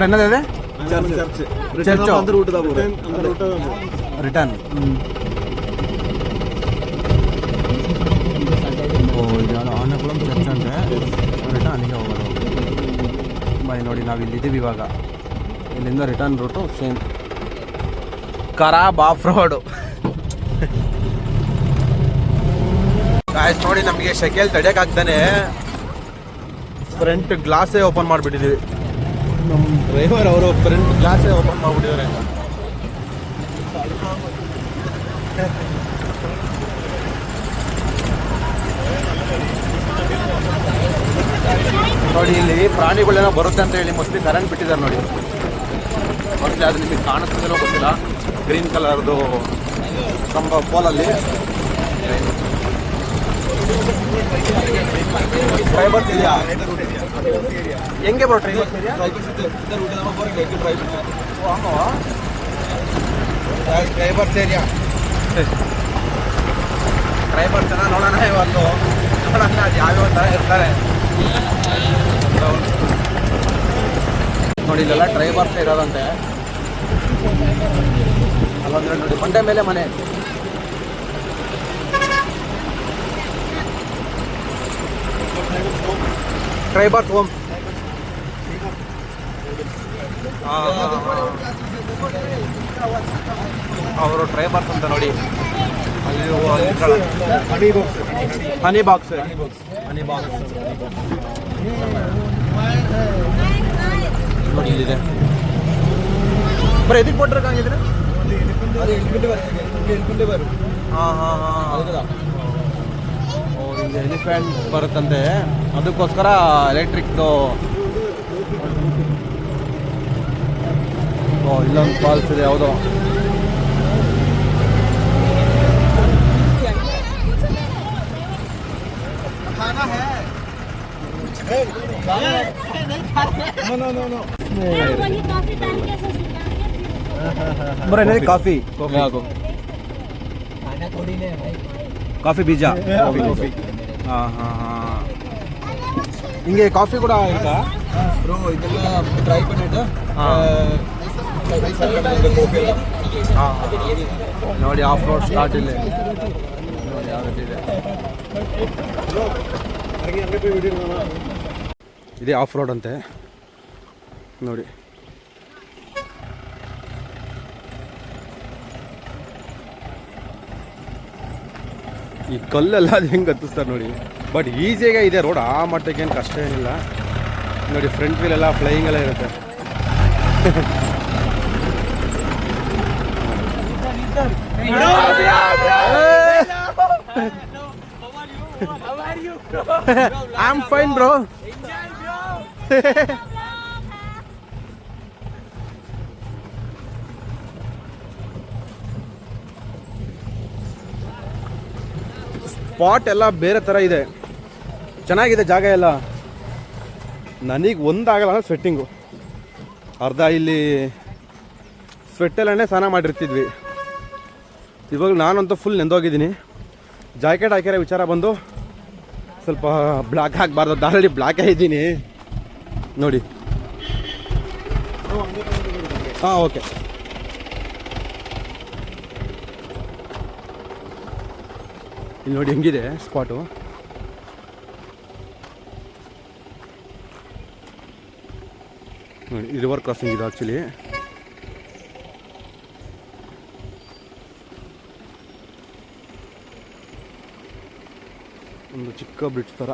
എന്നതേ ചർച്ചോ return ಇದು ಆನೆಕುಳಂ church ಅಂದರೆ return ಅಲ್ಲಿಗೆ ಹೋಗೋದು. ಬೈ ನೋಡಿ ನಾವು ಇಲ್ಲಿದ್ದೀವಿ ಇವಾಗ. ಇಲ್ಲಿಂದ ರಿಟರ್ನ್ ರೂಟು ಸೇಮ್ ಖರಾಬ್ ಆಫ್ ರೋಡು. ನೋಡಿ ನಮಗೆ ಶೆಕೆಲ್ ತಡೆಯೋಕ್ಕಾಗ್ತಾನೆ ಫ್ರಂಟ್ ಗ್ಲಾಸೇ ಓಪನ್ ಮಾಡಿಬಿಟ್ಟಿದ್ದೀವಿ. ನಮ್ಮ ಡ್ರೈವರ್ ಅವರು ಫ್ರಂಟ್ ಗ್ಲಾಸೇ ಓಪನ್ ಮಾಡಿಬಿಟ್ಟಿದ್ದಾರೆ. ನೋಡಿ ಇಲ್ಲಿ ಪ್ರಾಣಿಗಳೇನೋ ಬರುತ್ತೆ ಅಂತ ಹೇಳಿ ಮೋಸ್ಟ್ಲಿ ಕರೆಂಟ್ ಬಿಟ್ಟಿದ್ದಾರೆ ನೋಡಿ. ಮೋಸ್ಟ್ಲಿ ಅದು ನಿಮಗೆ ಕಾಣಿಸ್ತಿರೋ ಗೊತ್ತಿಲ್ಲ. ಗ್ರೀನ್ ಕಲರ್ದು ಕಂಬ ಪೋಲಲ್ಲಿ ಡ್ರೈವರ್ಸ್ ಇದೆಯಾ? ಹೆಂಗೆ ಬರೋ ಡ್ರೈವರ್ಸ್ ಡ್ರೈವರ್ಸ್ ಏರಿಯಾ ಡ್ರೈವರ್ಸ್ ಜನ ನೋಡೋಣ ಇವತ್ತು. ನೋಡೋಣ ಅದು ಯಾವ್ಯಾವ ಥರ ಇರ್ತಾರೆ ನೋಡಿ. ಇಲ್ಲೆಲ್ಲ ಡ್ರೈವರ್ಸ್ ಇರೋದಂತೆ. ಅಲ್ಲಂದ್ರೆ ನೋಡಿ ಬಂಡೆ ಮೇಲೆ ಮನೆ. Drivers home. ಅವರು ಡ್ರೈವರ್ಸ್ ಅಂತ ನೋಡಿ. ಅಲ್ಲಿ ಹನಿ ಬಾಕ್ಸ್ ನೋಡಿ ಇಲ್ಲಿದೆ. ಬರೀ ಎದಕ್ಕೆ ಕೊಟ್ಟಿರಕ್ಕಾಗಿದ್ರೆ ಹಿಂಗೆ ಎಲಿಫೆಂಟ್ ಬರುತ್ತಂತೆ, ಅದಕ್ಕೋಸ್ಕರ ಎಲೆಕ್ಟ್ರಿಕ್ದು. ಇಲ್ಲೊಂದು ಫಾಲ್ಸ್ ಇದೆ ಯಾವುದೋ. बरं ಕಾಫಿ ಕಾಫಿ ಬೀಜ ಕಾಫಿ. ಹಾಂ ಹಾಂ ಹಾಂ. ಹಿಂಗೆ ಕಾಫಿ ಕೂಡ ಆಯ್ತಾ ಬ್ರೋ? ಇದೆಲ್ಲ ಡ್ರೈ ಪನ್ನಟ್ಟು. ಹಾಂ ನೋಡಿ ಆಫ್ ರೋಡ್ ಸ್ಟಾರ್ಟ್ ಇಲ್ಲಿ ನೋಡಿ ಯಾವ ರೀತಿ ಇದೆ. ಇದೇ ಆಫ್ ರೋಡ್ ಅಂತೆ ನೋಡಿ. ಈ ಕಲ್ಲೆಲ್ಲ ಅದು ಹೆಂಗೆ ಹತ್ತಿಸ್ತಾರೆ ನೋಡಿ. ಬಟ್ ಈಸಿಯಾಗೆ ಇದೆ ರೋಡ್, ಆ ಮಟ್ಟಕ್ಕೆ ಏನು ಕಷ್ಟ ಏನಿಲ್ಲ ನೋಡಿ. ಫ್ರಂಟ್ ವೀಲ್ ಎಲ್ಲ ಫ್ಲೈಯಿಂಗ್ ಎಲ್ಲ ಇರುತ್ತೆ. I am fine bro. Spot ಎಲ್ಲ ಬೇರೆ ಥರ ಇದೆ, ಚೆನ್ನಾಗಿದೆ ಜಾಗ ಎಲ್ಲ. ನನಗೆ ಒಂದಾಗಲ್ಲ ಅಂದರೆ ಸ್ವೆಟ್ಟಿಂಗು. ಅರ್ಧ ಇಲ್ಲಿ ಸ್ವೆಟ್ಟಲ್ಲೇ ಸ್ನಾನ ಮಾಡಿರ್ತಿದ್ವಿ. ಇವಾಗ ನಾನಂತೂ ಫುಲ್ ನೆಂದೋಗಿದ್ದೀನಿ. ಜಾಕೆಟ್ ಹಾಕಿರೋ ವಿಚಾರ ಬಂದು ಸ್ವಲ್ಪ ಬ್ಲ್ಯಾಕ್ ಹಾಕಬಾರ್ದು, ಆಲ್ರೆಡಿ ಬ್ಲ್ಯಾಕೇ ಇದ್ದೀನಿ ನೋಡಿ. ಹಾಂ ಓಕೆ. ಇಲ್ಲಿ ನೋಡಿ ಹೆಂಗಿದೆ ಸ್ಪಾಟು. ನೋಡಿ ರಿವರ್ ಕ್ರಾಸಿಂಗ್ ಇದು ಆ್ಯಕ್ಚುಲಿ. ಒಂದು ಚಿಕ್ಕ ಬ್ರಿಡ್ಜ್ ಥರ.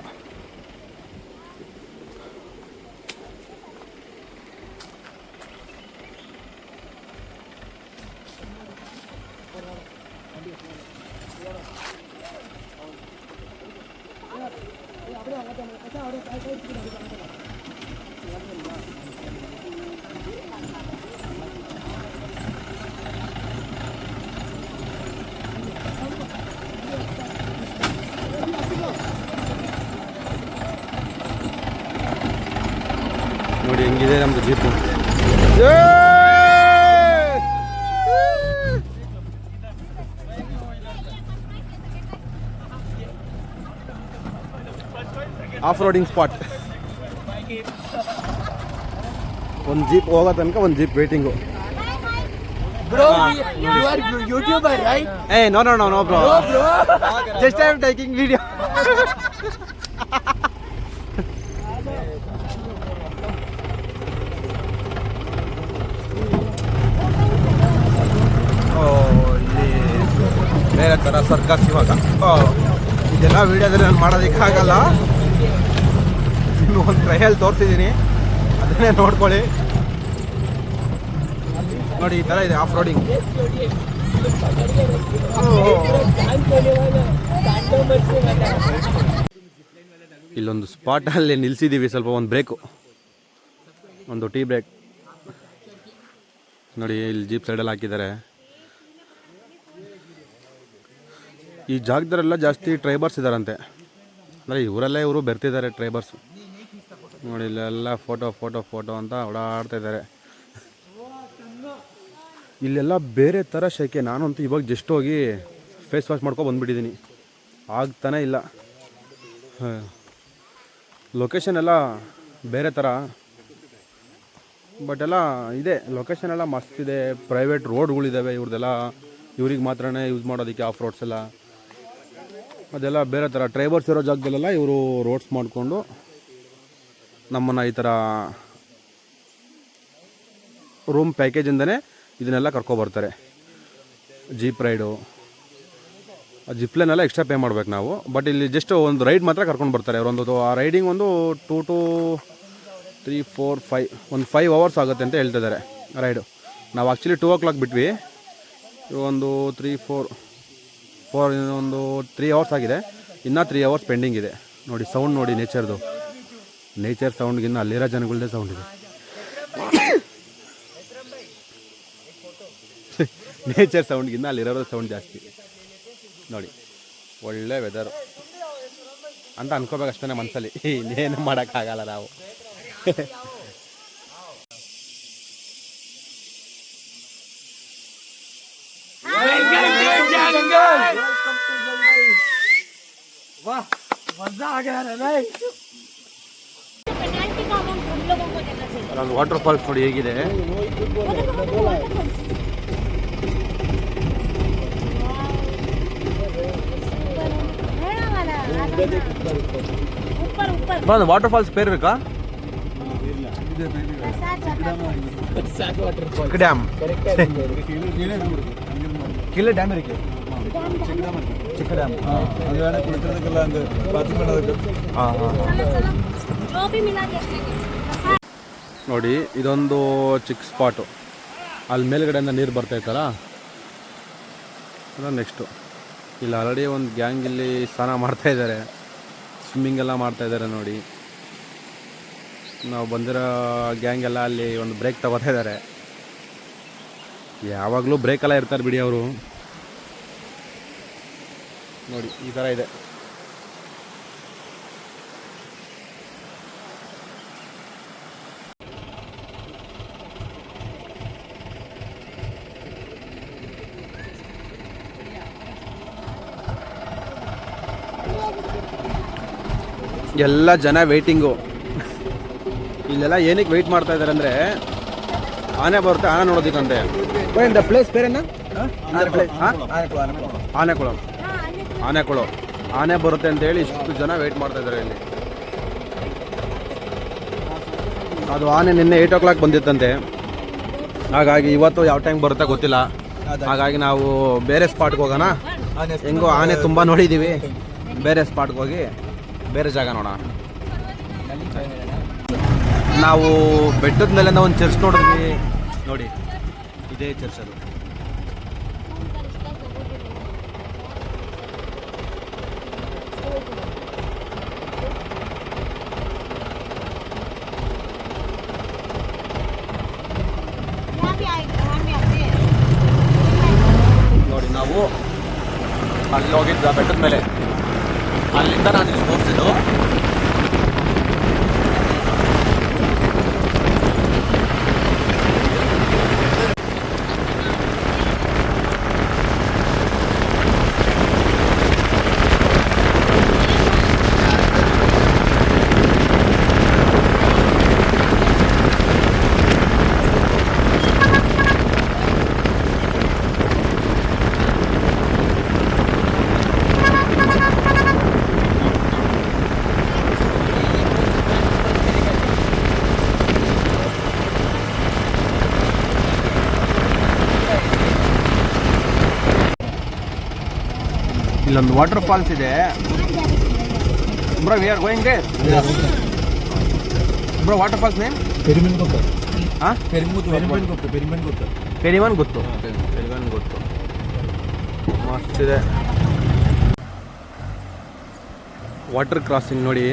ನೋಡಿ ಹೆಂಗಿದೆ ನಮ್ಮದು ಜೀಪು. Off roading spot. ಒಂದು ಜೀಪ್ ಹೋಗೋ ತನಕ ಒಂದು jeep waiting. Bro, you are YouTuber, right? Hey, no, bro. No, bro. Just I'm taking video. ಇಲ್ಲಿ ಬೇರೆ ಥರ ಸರ್ಕಸ್ ಇವಾಗ. ಇದೆಲ್ಲ ವೀಡಿಯೋದಲ್ಲಿ ನಾನು ಮಾಡೋದಕ್ಕಾಗಲ್ಲ. ಇನ್ನು ಒಂದು ಟ್ರಯಲ್ ತೋರಿಸಿದ್ದೀನಿ, ಅದನ್ನೇ ನೋಡ್ಕೊಳ್ಳಿ. ನೋಡಿ ಈ ಥರ ಇದೆ ಆಫ್ ರೋಡಿಂಗ್. ಇಲ್ಲೊಂದು ಸ್ಪಾಟಲ್ಲಿ ನಿಲ್ಸಿದ್ದೀವಿ, ಸ್ವಲ್ಪ ಒಂದು ಬ್ರೇಕು, ಒಂದು ಟೀ ಬ್ರೇಕ್. ನೋಡಿ ಇಲ್ಲಿ ಜೀಪ್ ಸೈಡಲ್ಲಿ ಹಾಕಿದ್ದಾರೆ. ಈ ಜಾಗದಲ್ಲೆಲ್ಲ ಜಾಸ್ತಿ ಟ್ರೈಬರ್ಸ್ ಇದ್ದಾರಂತೆ, ಅಂದರೆ ಇವರಲ್ಲೇ ಇವರು ಬರ್ತಿದ್ದಾರೆ ಟ್ರೈಬರ್ಸ್. ನೋಡಿ ಇಲ್ಲೆಲ್ಲ ಫೋಟೋ ಅಂತ ಓಡಾಡ್ತಾ ಇದ್ದಾರೆ. ಇಲ್ಲೆಲ್ಲ ಬೇರೆ ಥರ ಶೆಕೆ. ನಾನಂತೂ ಇವಾಗ ಜಸ್ಟ್ ಹೋಗಿ ಫೇಸ್ ವಾಶ್ ಮಾಡ್ಕೊಂಡು ಬಂದುಬಿಟ್ಟಿದ್ದೀನಿ, ಆಗ್ತಾನೆ ಇಲ್ಲ. ಲೊಕೇಶನ್ ಎಲ್ಲ ಬೇರೆ ಥರ, ಬಟ್ ಎಲ್ಲ ಇದೆ, ಲೊಕೇಶನ್ ಎಲ್ಲ ಮಸ್ತ್ ಇದೆ. ಪ್ರೈವೇಟ್ ರೋಡ್ಗಳಿದ್ದಾವೆ ಇವ್ರದ್ದೆಲ್ಲ, ಇವ್ರಿಗೆ ಮಾತ್ರನೇ ಯೂಸ್ ಮಾಡೋದಕ್ಕೆ ಆಫ್ ರೋಡ್ಸ್ ಎಲ್ಲ. ಅದೆಲ್ಲ ಬೇರೆ ಥರ ಟ್ರೈಬರ್ಸ್ ಇರೋ ಜಾಗದಲ್ಲೆಲ್ಲ ಇವರು ರೋಡ್ಸ್ ಮಾಡಿಕೊಂಡು ನಮ್ಮನ್ನು ಈ ಥರ ರೂಮ್ ಪ್ಯಾಕೇಜಿಂದನೇ ಇದನ್ನೆಲ್ಲ ಕರ್ಕೊಬರ್ತಾರೆ. ಜೀಪ್ ರೈಡು, ಆ ಜಿಪ್ಲೈನೆಲ್ಲ ಎಕ್ಸ್ಟ್ರಾ ಪೇ ಮಾಡ್ಬೇಕು ನಾವು. ಬಟ್ ಇಲ್ಲಿ ಜಸ್ಟ್ ಒಂದು ರೈಡ್ ಮಾತ್ರ ಕರ್ಕೊಂಡು ಬರ್ತಾರೆ ಅವರೊಂದು. ಆ ರೈಡಿಂಗ್ ಒಂದು 2 to 3, 4, 5 ಒಂದು 5 hours ಆಗುತ್ತೆ ಅಂತ ಹೇಳ್ತಿದ್ದಾರೆ ರೈಡು. ನಾವು ಆ್ಯಕ್ಚುಲಿ 2 o'clock ಬಿಟ್ವಿ, ಒಂದು 3, 4 ಒಂದು 3 hours ಆಗಿದೆ, ಇನ್ನೂ 3 hours ಪೆಂಡಿಂಗ್ ಇದೆ. ನೋಡಿ ಸೌಂಡ್ ನೋಡಿ, ನೇಚರ್ ಸೌಂಡ್ಗಿನ್ನ ಅಲ್ಲಿರೋ ಜನಗಳದ್ದೇ ಸೌಂಡ್ ಇದೆ. ನೇಚರ್ ಸೌಂಡ್ಗಿನ್ನ ಅಲ್ಲಿರೋ ಸೌಂಡ್ ಜಾಸ್ತಿ. ನೋಡಿ ಒಳ್ಳೆ ವೆದರು ಅಂತ ಅನ್ಕೋಬೇಕಷ್ಟೇ ಮನಸ್ಸಲ್ಲಿ, ಇನ್ನೇನು ಮಾಡೋಕ್ಕಾಗಲ್ಲ ನಾವು. वाह, मजा आ गया भाई. ಒಂದು ವಾಟರ್ ಫಾಲ್ಸ್ ನೋಡಿ ಹೇಗಿದೆ. ವಾಟರ್ ಫಾಲ್ಸ್ ಪೇರು ಬೇಕಾ? ಡ್ಯಾಮ್ ಕಿಲೆ ಡ್ಯಾಮ್ ಇರಕ್ಕೆ ಚಿಕ್ಕ ಡ್ಯಾಮ್ ಅದು ವೇಣೆ ಕುಳಿತಿರೋದಕ್ಕೆಲ್ಲ ಒಂದು ಬಾತ್ರೂಮ್ ಮಾಡೋದಕ್ಕೆ. ನೋಡಿ ಇದೊಂದು ಚಿಕ್ಕ ಸ್ಪಾಟು, ಅಲ್ಲಿ ಮೇಲ್ಗಡೆಯಿಂದ ನೀರು ಬರ್ತೈತಲ್ಲ ಅದು ನೆಕ್ಸ್ಟು. ಇಲ್ಲಿ ಆಲ್ರೆಡಿ ಒಂದು ಗ್ಯಾಂಗ್ ಇಲ್ಲಿ ಸ್ನಾನ ಮಾಡ್ತಾಯಿದ್ದಾರೆ, ಸ್ವಿಮ್ಮಿಂಗ್ ಎಲ್ಲ ಮಾಡ್ತಾಯಿದ್ದಾರೆ. ನೋಡಿ ನಾವು ಬಂದಿರೋ ಗ್ಯಾಂಗ್ ಎಲ್ಲ ಅಲ್ಲಿ ಒಂದು ಬ್ರೇಕ್ ತಗೋತಾ ಇದ್ದಾರೆ. ಯಾವಾಗಲೂ ಬ್ರೇಕೆಲ್ಲ ಇರ್ತಾರೆ ಬಿಡಿ ಅವರು. ನೋಡಿ ಈ ಥರ ಇದೆ. ಎಲ್ಲ ಜನ ವೆಯ್ಟಿಂಗು. ಇಲ್ಲೆಲ್ಲ ಏನಕ್ಕೆ ವೆಯ್ಟ್ ಮಾಡ್ತಾ ಇದ್ದಾರೆ ಅಂದರೆ ಆನೆ ಬರುತ್ತೆ, ಆನೆ ನೋಡೋದಕ್ಕಂತೆ. The place ಬೇರೆನಾ? ಆನೆಕೊಳ ಆನೆ ಬರುತ್ತೆ ಅಂತೇಳಿ ಇಷ್ಟು ಜನ ವೆಯ್ಟ್ ಮಾಡ್ತಾ ಇದ್ದಾರೆ ಇಲ್ಲಿ. ಅದು ಆನೆ ನಿನ್ನೆ 8 o'clock ಬಂದಿತ್ತಂತೆ, ಹಾಗಾಗಿ ಇವತ್ತು ಯಾವ ಟೈಮ್ ಬರುತ್ತೆ ಗೊತ್ತಿಲ್ಲ. ಹಾಗಾಗಿ ನಾವು ಬೇರೆ ಸ್ಪಾಟ್ಗೆ ಹೋಗೋಣ. ಹೆಂಗೋ ಆನೆ ತುಂಬ ನೋಡಿದ್ದೀವಿ, ಬೇರೆ ಸ್ಪಾಟ್ಗೆ ಹೋಗಿ ಬೇರೆ ಜಾಗ ನೋಡೋಣ. ನಾವು ಬೆಟ್ಟದ ಮೇಲಿಂದ ಒಂದು ಚರ್ಚ್ ನೋಡಿದ್ವಿ. ನೋಡಿ ಇದೇ ಚರ್ಚ್ ಅದು. ನೋಡಿ ನಾವು ಅಲ್ಲಿ ಹೋಗಿದ್ದ ಬೆಟ್ಟದ ಮೇಲೆ, ಅಲ್ಲಿಂದ ನಾನು ಇಲ್ಲಿ ತೋರಿಸಿದ್ದು. ಇಲ್ಲೊಂದು ವಾಟರ್ ಫಾಲ್ಸ್ ಇದೆ bro, we are going there. Bro, waterfalls name ಪೆರಿಮೆನ್ ಗೊತ್ತು. ಹಾಂ, ಪೆರಿಮೆನ್ ಗೊತ್ತು. ಪೆರಿಮೆನ್ ಗೊತ್ತು. ಪೆರಿಮನ್ ಗೊತ್ತು. ಪೆರಿಮನ್ ಗೊತ್ತು. ಮಸ್ತಿದೆ ವಾಟರ್ ಕ್ರಾಸಿಂಗ್ ನೋಡಿ.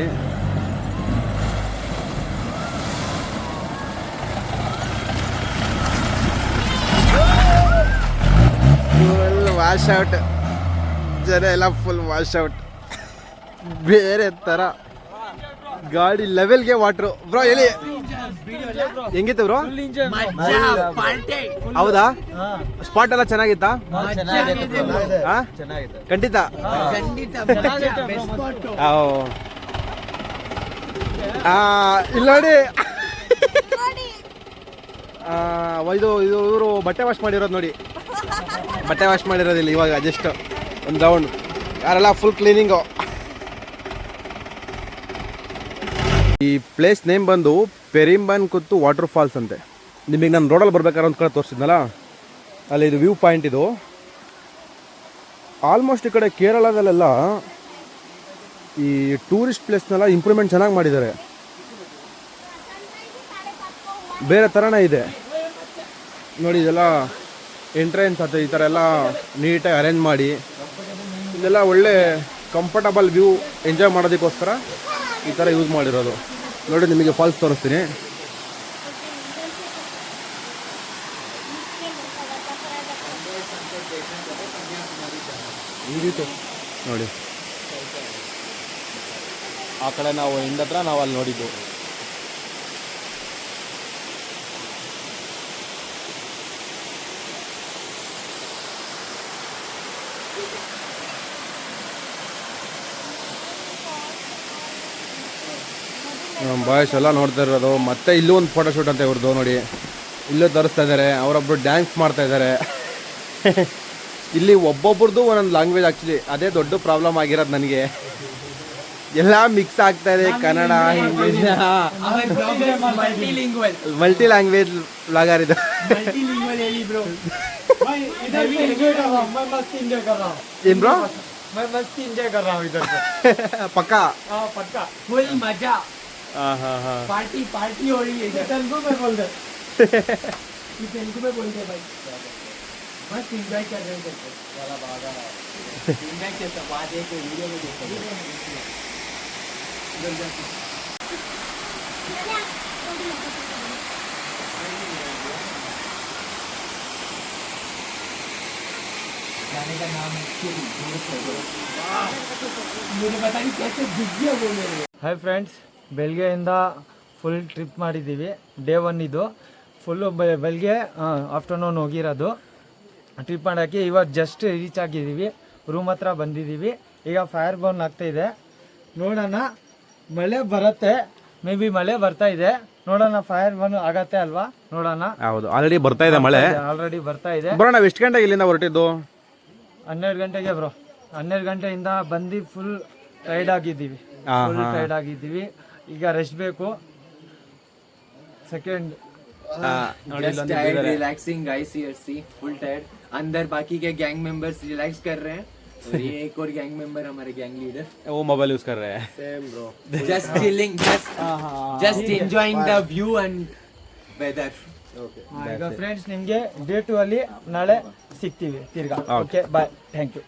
ಫುಲ್ ವಾಶ್ ಔಟ್, ಜನ ಎಲ್ಲ ಫುಲ್ ವಾಶ್ ಔಟ್. ಬೇರೆ ಥರ ಗಾಡಿ ಲೆವೆಲ್ಗೆ ವಾಟ್ರು. ಬ್ರೋ ಎಲ್ಲಿ ಹೆಂಗಿತ್ತು ಬ್ರೋ? ಹೌದಾ? ಸ್ಪಾಟ್ ಎಲ್ಲ ಚೆನ್ನಾಗಿತ್ತಾ? ಖಂಡಿತ. ಇಲ್ಲ ನೋಡಿ, ಇದು ಇವರು ಬಟ್ಟೆ ವಾಶ್ ಮಾಡಿರೋದು ನೋಡಿ. ಬಟ್ಟೆ ವಾಶ್ ಮಾಡಿರೋದಿಲ್ಲ ಇವಾಗ, ಜಸ್ಟ್ ಒಂದು ರೌಂಡ್. ಯಾರೆಲ್ಲ ಫುಲ್ ಕ್ಲೀನಿಂಗು. ಈ ಪ್ಲೇಸ್ ನೇಮ್ ಬಂದು ಪೆರಿಂಬನ್ ಕುತ್ತು ವಾಟರ್ ಫಾಲ್ಸ್ ಅಂತೆ. ನಿಮಗೆ ನಾನು ರೋಡಲ್ಲಿ ಬರ್ಬೇಕಾದ್ರೆ ಒಂದು ಕಡೆ ತೋರಿಸಿದ್ನಲ್ಲ, ಅಲ್ಲಿ ಇದು ವ್ಯೂ ಪಾಯಿಂಟ್. ಇದು ಆಲ್ಮೋಸ್ಟ್ ಈ ಕಡೆ ಕೇರಳದಲ್ಲೆಲ್ಲ ಈ ಟೂರಿಸ್ಟ್ ಪ್ಲೇಸ್ನೆಲ್ಲ ಇಂಪ್ರೂವ್ಮೆಂಟ್ ಚೆನ್ನಾಗಿ ಮಾಡಿದ್ದಾರೆ. ಬೇರೆ ಥರನೇ ಇದೆ ನೋಡಿ. ಇದೆಲ್ಲ ಎಂಟ್ರೆನ್ಸ್ ಅಥವಾ ಈ ಥರ ಎಲ್ಲ ನೀಟಾಗಿ ಅರೇಂಜ್ ಮಾಡಿ, ಇದೆಲ್ಲ ಒಳ್ಳೆ ಕಂಫರ್ಟಬಲ್ ವ್ಯೂ ಎಂಜಾಯ್ ಮಾಡೋದಕ್ಕೋಸ್ಕರ ಈ ಥರ ಯೂಸ್ ಮಾಡಿರೋದು ನೋಡಿ. ನಿಮಗೆ ಫಾಲ್ಸ್ ತೋರಿಸ್ತೀನಿ. ನೋಡಿ, ಆ ಕಡೆ ನಾವು ಹಿಂದತ್ರ ನಾವು ಅಲ್ಲಿ ನೋಡಿದ್ದು. ಬಾಯ್ಸ್ ಎಲ್ಲ ನೋಡ್ತಾ ಇರೋದು. ಮತ್ತೆ ಇಲ್ಲೂ ಒಂದು ಫೋಟೋಶೂಟ್ ಅಂತ ಇವ್ರದ್ದು ನೋಡಿ. ಇಲ್ಲೂ ತರಿಸ್ತಾ ಇದ್ದಾರೆ. ಅವರೊಬ್ಬರು ಡ್ಯಾನ್ಸ್ ಮಾಡ್ತಾ ಇದ್ದಾರೆ. ಇಲ್ಲಿ ಒಬ್ಬೊಬ್ರದ್ದು ಒಂದೊಂದು ಲ್ಯಾಂಗ್ವೇಜ್. ಆ್ಯಕ್ಚುಲಿ ಅದೇ ದೊಡ್ಡ ಪ್ರಾಬ್ಲಮ್ ಆಗಿರೋದು ನನಗೆ. ಎಲ್ಲ ಮಿಕ್ಸ್ ಆಗ್ತಾ ಇದೆ, Kannada, English, multi language vlogger ಇದು. ಏನ್ ಬ್ರೋ? ಪಕ್ಕಾ पक्का फुल मजा. पार्टी पार्टी हो रही है. तेलुगु में बोल दे. तेलुगु में बोल दे भाई. मस्त एंजॉय कर रहे हैं. वाला बागा एंजॉय के सब आज एक वीडियो में देखो. गाने का नाम मुझे पता नहीं कैसे दिख गया वो मेरे. हाय फ्रेंड्स, ಬೆಳಗ್ಗೆಯಿಂದ ಫುಲ್ ಟ್ರಿಪ್ ಮಾಡಿದ್ದೀವಿ. ಡೇ 1 ಇದು. ಫುಲ್ಲು ಬೆಳಗ್ಗೆ ಆಫ್ಟರ್ನೂನ್ ಹೋಗಿರೋದು ಟ್ರಿಪ್ ಮಾಡೋಕ್ಕೆ. ಇವಾಗ ಜಸ್ಟ್ ರೀಚ್ ಆಗಿದ್ದೀವಿ, ರೂಮ್ ಹತ್ರ ಬಂದಿದ್ದೀವಿ. ಈಗ ಫೈರ್ ಬರ್ನ್ ಆಗ್ತಾಯಿದೆ. ನೋಡೋಣ, ಮಳೆ ಬರುತ್ತೆ. ಮೇ ಬಿ ಮಳೆ ಬರ್ತಾ ಇದೆ. ನೋಡೋಣ, ಫೈರ್ ಬರ್ನ್ ಆಗತ್ತೆ ಅಲ್ವಾ? ನೋಡೋಣ. ಹೌದು, ಆಲ್ರೆಡಿ ಬರ್ತಾ ಇದೆ ಮಳೆ. ಆಲ್ರೆಡಿ ಬರ್ತಾ ಇದೆ. ಬ್ರೋ, ನಾವು ಎಷ್ಟು ಗಂಟೆಗೆ ಇಲ್ಲಿಂದ ಹೊರಟಿದ್ದು? 12 ಗಂಟೆಗೆ ಬ್ರೋ. 12 ಗಂಟೆಯಿಂದ ಬಂದು ಫುಲ್ ಟೈರ್ಡ್ ಆಗಿದ್ದೀವಿ. ಫುಲ್ ಟೈರ್ಡ್ ಆಗಿದ್ದೀವಿ. ಈಗ ರೆಸ್ಟ್ ಬೇಕು. Second just tired relaxing guys. Here see full tired. अंदर बाकी के गैंग मेंबर्स रिलैक्स कर रहे हैं और ये एक और गैंग मेंबर हमारे गैंग लीडर वो मोबाइल यूज कर रहे हैं. Same bro. Just chilling, just enjoying the view and weather. ಈಗ ಫ್ರೆಂಡ್ಸ್, ನಿಮಗೆ ಡೇ 2 ಅಲ್ಲಿ ನಾಳೆ ಸಿಗ್ತೀವಿ ತಿರ್ಗಾ. Okay, bye, thank you.